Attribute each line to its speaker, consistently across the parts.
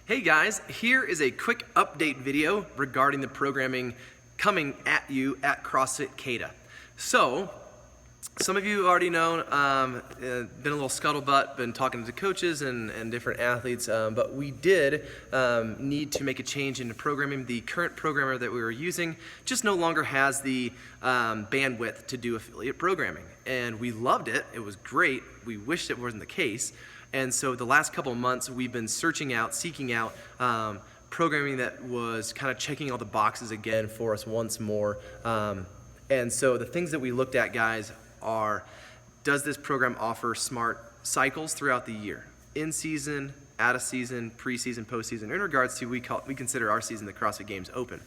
Speaker 1: Hey guys, here is a quick update video regarding the programming coming at you at CrossFit KADA. So, some of you already know, been a little scuttlebutt, been talking to coaches and different athletes, but we did need to make a change in the programming. The current programmer that we were using just no longer has the bandwidth to do affiliate programming. And we loved it, it was great, we wished it wasn't the case. And so the last couple of months we've been seeking out programming that was kind of checking all the boxes again for us once more. And so the things that we looked at, guys, are, does this program offer smart cycles throughout the year? In season, out of season, preseason, postseason, in regards to, we consider our season the CrossFit Games Open.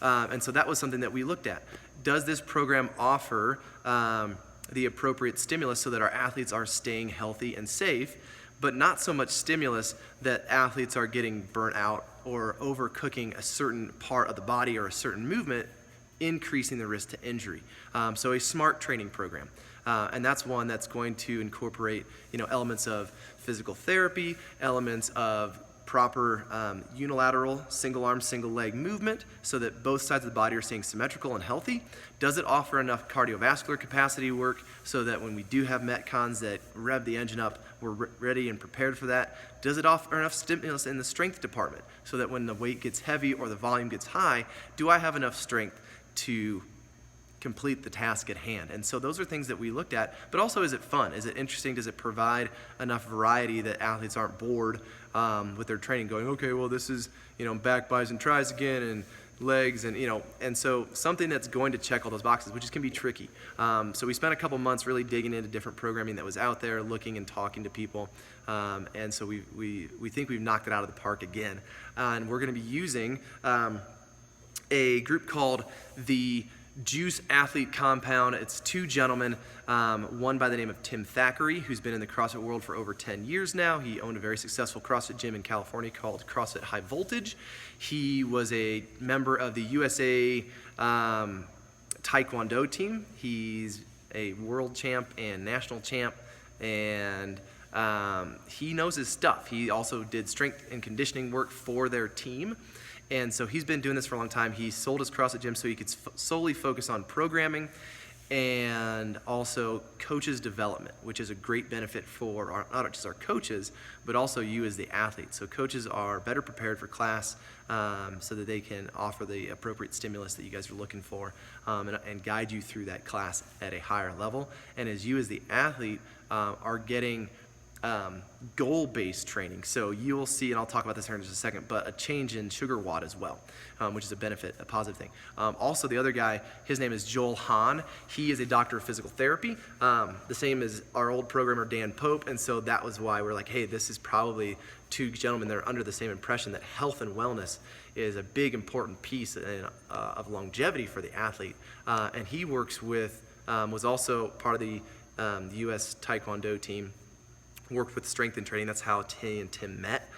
Speaker 1: And so that was something that we looked at. Does this program offer the appropriate stimulus so that our athletes are staying healthy and safe, but not so much stimulus that athletes are getting burnt out or overcooking a certain part of the body or a certain movement, increasing the risk to injury. So a smart training program. And that's one that's going to incorporate, elements of physical therapy, elements of proper unilateral single arm, single leg movement so that both sides of the body are staying symmetrical and healthy. Does it offer enough cardiovascular capacity work so that when we do have metcons that rev the engine up, we're ready and prepared for that? Does it offer enough stimulus in the strength department so that when the weight gets heavy or the volume gets high, do I have enough strength to complete the task at hand? And so those are things that we looked at, but also, is it fun? Is it interesting? Does it provide enough variety that athletes aren't bored with their training going, okay, well, this is, back, bis, and tris again, and legs, and and so something that's going to check all those boxes, which can be tricky. So we spent a couple months really digging into different programming that was out there, looking and talking to people, and so we think we've knocked it out of the park again. And we're going to be using a group called the Juice Athlete Compound. It's two gentlemen, one by the name of Tim Thackeray, who's been in the CrossFit world for over 10 years now. He owned a very successful CrossFit gym in California called CrossFit High Voltage. He was a member of the USA Taekwondo team. He's a world champ and national champ, and he knows his stuff. He also did strength and conditioning work for their team. And so he's been doing this for a long time. He sold his CrossFit gym so he could solely focus on programming and also coaches development, which is a great benefit for not just our coaches, but also you as the athlete. So coaches are better prepared for class so that they can offer the appropriate stimulus that you guys are looking for and guide you through that class at a higher level. And as you as the athlete are getting goal-based training. So you will see, and I'll talk about this here in just a second, but a change in sugar watt as well, which is a benefit, a positive thing. Also, the other guy, his name is Joel Hahn. He is a doctor of physical therapy, the same as our old programmer, Dan Pope, and so that was why we're like, hey, this is probably two gentlemen that are under the same impression that health and wellness is a big, important piece of longevity for the athlete. And he works with, was also part of the U.S. Taekwondo team, worked with strength and training. That's how he and Tim met.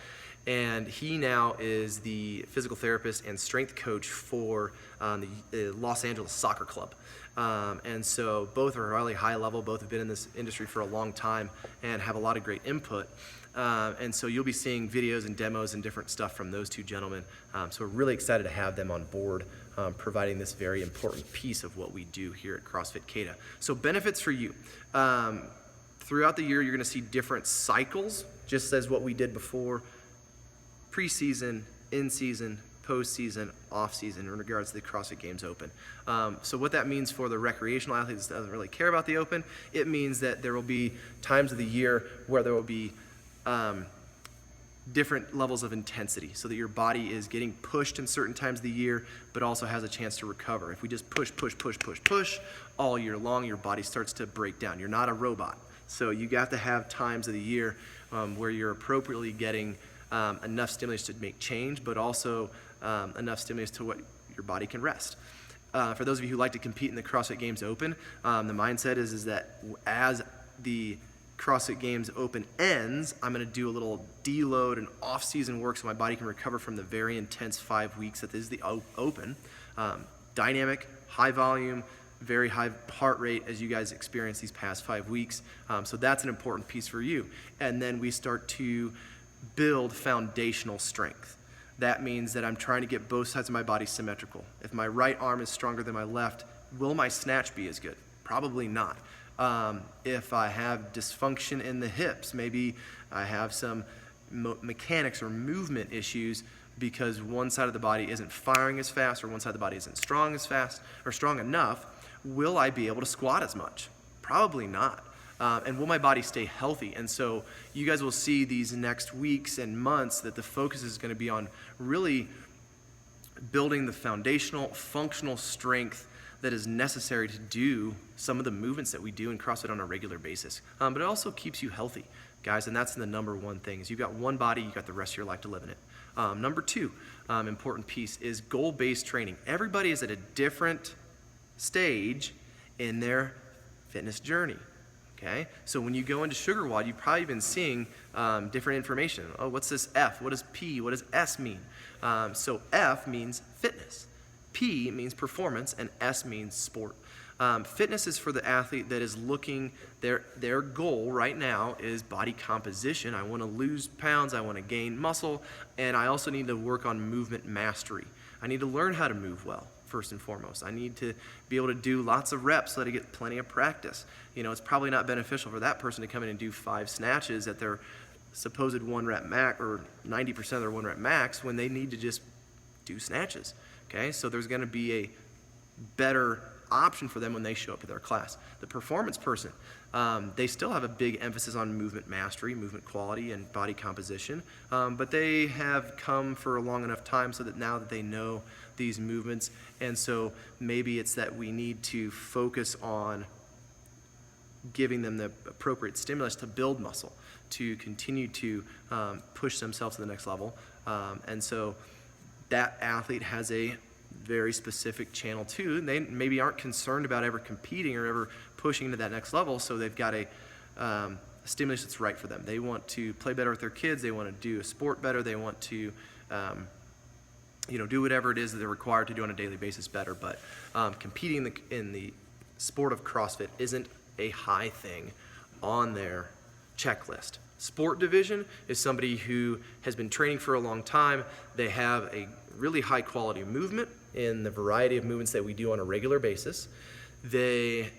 Speaker 1: And he now is the physical therapist and strength coach for the Los Angeles Soccer Club. And so both are really high level, both have been in this industry for a long time and have a lot of great input. And so you'll be seeing videos and demos and different stuff from those two gentlemen. So we're really excited to have them on board, providing this very important piece of what we do here at CrossFit KADA. So benefits for you. Throughout the year, you're going to see different cycles, just as what we did before, preseason, in-season, postseason, off-season, in regards to the CrossFit Games Open. So what that means for the recreational athletes that doesn't really care about the Open, it means that there will be times of the year where there will be different levels of intensity so that your body is getting pushed in certain times of the year, but also has a chance to recover. If we just push all year long, your body starts to break down. You're not a robot. So you have to have times of the year where you're appropriately getting enough stimulus to make change, but also enough stimulus to what your body can rest. For those of you who like to compete in the CrossFit Games Open, the mindset is that as the CrossFit Games Open ends, I'm going to do a little deload and off-season work so my body can recover from the very intense 5 weeks that is the Open. Dynamic, high volume, very high heart rate as you guys experience these past 5 weeks. So that's an important piece for you. And then we start to build foundational strength. That means that I'm trying to get both sides of my body symmetrical. If my right arm is stronger than my left, will my snatch be as good? Probably not. If I have dysfunction in the hips, maybe I have some mechanics or movement issues because one side of the body isn't firing as fast or one side of the body isn't strong as fast or strong enough, will I be able to squat as much? Probably not. And will my body stay healthy? And so you guys will see these next weeks and months that the focus is going to be on really building the foundational, functional strength that is necessary to do some of the movements that we do in CrossFit on a regular basis. But it also keeps you healthy, guys, and that's the number one thing. Is you've got one body, you've got the rest of your life to live in it. Number two, important piece is goal-based training. Everybody is at a different stage in their fitness journey. Okay, so when you go into Sugar WOD, you've probably been seeing different information. Oh, what's this F? What does P? What does S mean? So F means fitness, P means performance, and S means sport. Fitness is for the athlete that is looking, their goal right now is body composition. I want to lose pounds, I want to gain muscle, and I also need to work on movement mastery. I need to learn how to move well, first and foremost. I need to be able to do lots of reps so that I get plenty of practice. You know, it's probably not beneficial for that person to come in and do 5 snatches at their supposed 1 rep max or 90% of their 1 rep max when they need to just do snatches. Okay, so there's going to be a better option for them when they show up to their class. The performance person, they still have a big emphasis on movement mastery, movement quality, and body composition, but they have come for a long enough time so that now that they know these movements, and so maybe it's that we need to focus on giving them the appropriate stimulus to build muscle, to continue to push themselves to the next level, and so that athlete has a very specific channel too, and they maybe aren't concerned about ever competing or ever pushing to that next level, so they've got a stimulus that's right for them. They want to play better with their kids, they want to do a sport better, they want to do whatever it is that they're required to do on a daily basis better, but competing in the sport of CrossFit isn't a high thing on their checklist. Sport division is somebody who has been training for a long time. They have a really high quality movement in the variety of movements that we do on a regular basis. They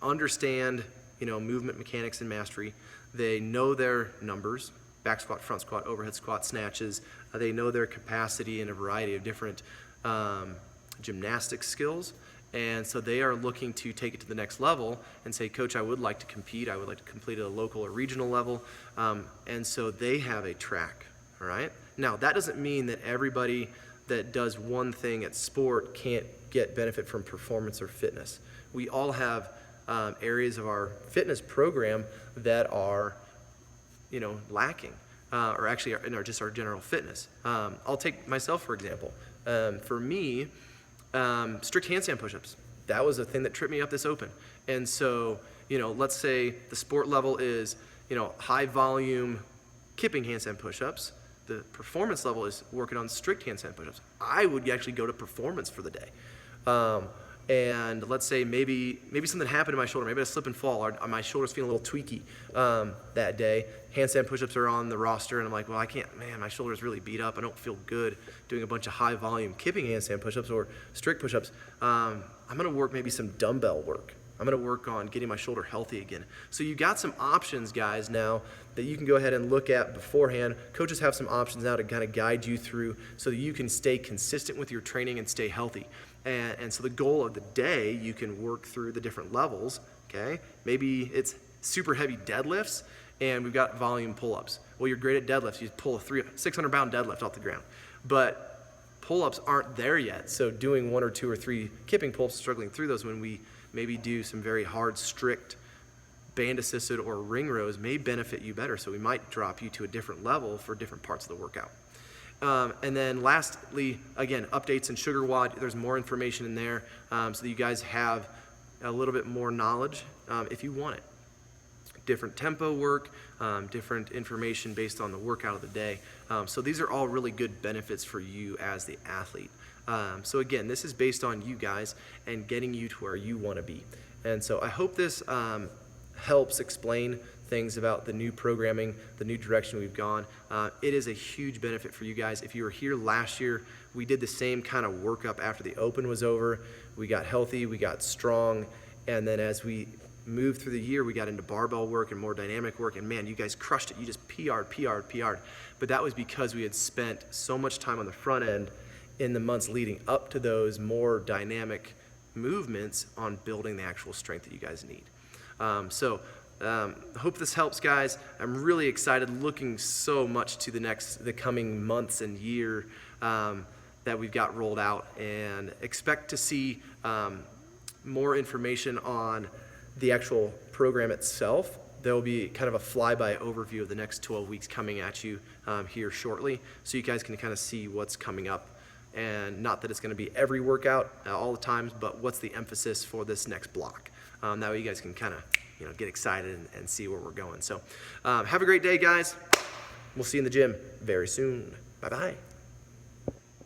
Speaker 1: understand, movement mechanics and mastery. They know their numbers, back squat, front squat, overhead squat, snatches. They know their capacity in a variety of different gymnastic skills. And so they are looking to take it to the next level and say, Coach, I would like to compete. I would like to compete at a local or regional level. And so they have a track, all right? Now, that doesn't mean that everybody that does one thing at sport can't get benefit from performance or fitness. We all have areas of our fitness program that are, lacking, or actually in just our general fitness. I'll take myself, for example. For me, strict handstand push-ups. That was a thing that tripped me up this open. And so, let's say the sport level is, high volume kipping handstand push-ups. The performance level is working on strict handstand push-ups. I would actually go to performance for the day. And let's say maybe something happened to my shoulder. Maybe I slip and fall, or my shoulder's feeling a little tweaky that day. Handstand push-ups are on the roster, and I'm like, well, I can't, man, my shoulder's really beat up. I don't feel good doing a bunch of high-volume kipping handstand push-ups or strict push-ups. I'm going to work maybe some dumbbell work. I'm going to work on getting my shoulder healthy again. So you got some options, guys, now that you can go ahead and look at beforehand. Coaches have some options now to kind of guide you through so that you can stay consistent with your training and stay healthy. And so the goal of the day, you can work through the different levels, okay? Maybe it's super heavy deadlifts, and we've got volume pull-ups. Well, you're great at deadlifts. You pull a 600-pound deadlift off the ground. But pull-ups aren't there yet, so doing 1 or 2 or 3 kipping pull-ups, struggling through those when we maybe do some very hard, strict band-assisted or ring rows may benefit you better, so we might drop you to a different level for different parts of the workout. And then lastly, again, updates in Sugar WOD. There's more information in there so that you guys have a little bit more knowledge if you want it. Different tempo work, different information based on the workout of the day. So these are all really good benefits for you as the athlete. So again, this is based on you guys and getting you to where you want to be. And so I hope this helps explain things about the new programming, the new direction we've gone. It is a huge benefit for you guys. If you were here last year, we did the same kind of workup after the open was over. We got healthy, we got strong, and then as we moved through the year, we got into barbell work and more dynamic work, and man, you guys crushed it. You just PR'd. But that was because we had spent so much time on the front end in the months leading up to those more dynamic movements on building the actual strength that you guys need. Hope this helps, guys. I'm really excited, looking so much to the coming months and year that we've got rolled out, and expect to see more information on the actual program itself. There will be kind of a flyby overview of the next 12 weeks coming at you here shortly, so you guys can kind of see what's coming up. And not that it's going to be every workout all the times, but what's the emphasis for this next block. That way you guys can kind of get excited and see where we're going. So have a great day, guys. We'll see you in the gym very soon. Bye-bye.